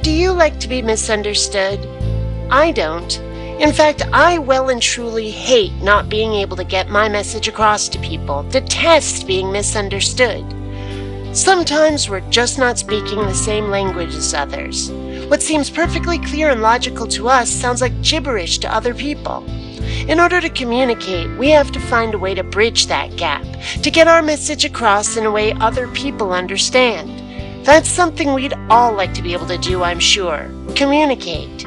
do you like to be misunderstood? I don't. In fact, I well and truly hate not being able to get my message across to people, detest being misunderstood. Sometimes we're just not speaking the same language as others. What seems perfectly clear and logical to us sounds like gibberish to other people. In order to communicate, we have to find a way to bridge that gap, to get our message across in a way other people understand. That's something we'd all like to be able to do, I'm sure. Communicate.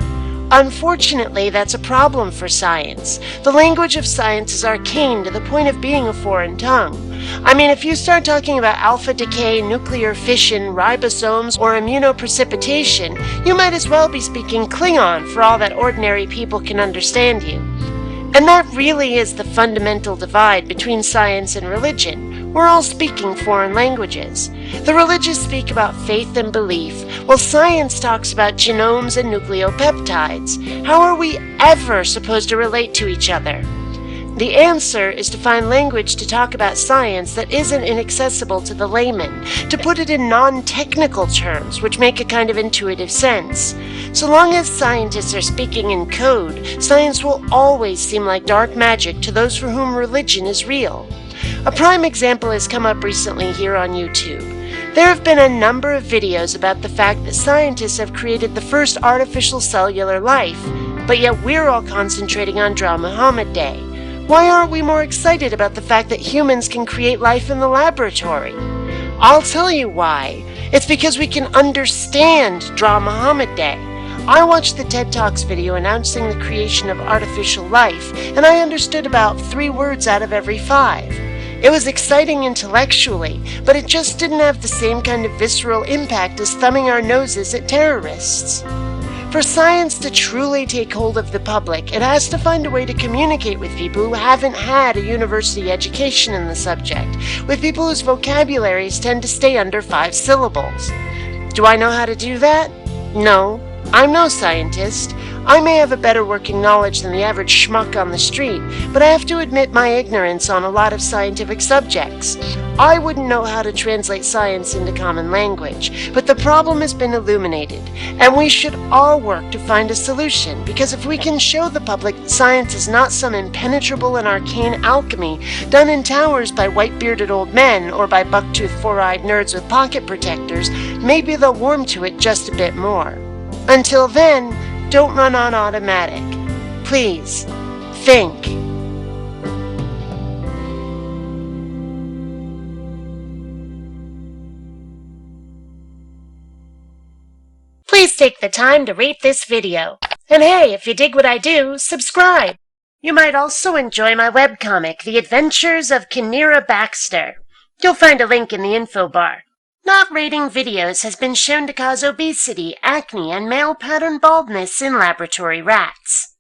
Unfortunately, that's a problem for science. The language of science is arcane to the point of being a foreign tongue. I mean, if you start talking about alpha decay, nuclear fission, ribosomes, or immunoprecipitation, you might as well be speaking Klingon for all that ordinary people can understand you. And that really is the fundamental divide between science and religion. We're all speaking foreign languages. The religious speak about faith and belief, while science talks about genomes and nucleopeptides. How are we ever supposed to relate to each other? The answer is to find language to talk about science that isn't inaccessible to the layman, to put it in non-technical terms which make a kind of intuitive sense. So long as scientists are speaking in code, science will always seem like dark magic to those for whom religion is real. A prime example has come up recently here on YouTube. There have been a number of videos about the fact that scientists have created the first artificial cellular life, but yet we're all concentrating on Draw Mohammad Day. Why aren't we more excited about the fact that humans can create life in the laboratory? I'll tell you why. It's because we can understand Draw Mohammad Day. I watched the TED Talks video announcing the creation of artificial life, and I understood about 3 words out of every 5. It was exciting intellectually, but it just didn't have the same kind of visceral impact as thumbing our noses at terrorists. For science to truly take hold of the public, it has to find a way to communicate with people who haven't had a university education in the subject, with people whose vocabularies tend to stay under 5 syllables. Do I know how to do that? No. I'm no scientist. I may have a better working knowledge than the average schmuck on the street, but I have to admit my ignorance on a lot of scientific subjects. I wouldn't know how to translate science into common language, but the problem has been illuminated, and we should all work to find a solution, because if we can show the public that science is not some impenetrable and arcane alchemy done in towers by white-bearded old men or by buck-toothed four-eyed nerds with pocket protectors, maybe they'll warm to it just a bit more. Until then, don't run on automatic. Please, think. Please take the time to rate this video. And hey, if you dig what I do, subscribe. You might also enjoy my webcomic, The Adventures of Kinneara Baxter. You'll find a link in the info bar. Not rating videos has been shown to cause obesity, acne, and male pattern baldness in laboratory rats.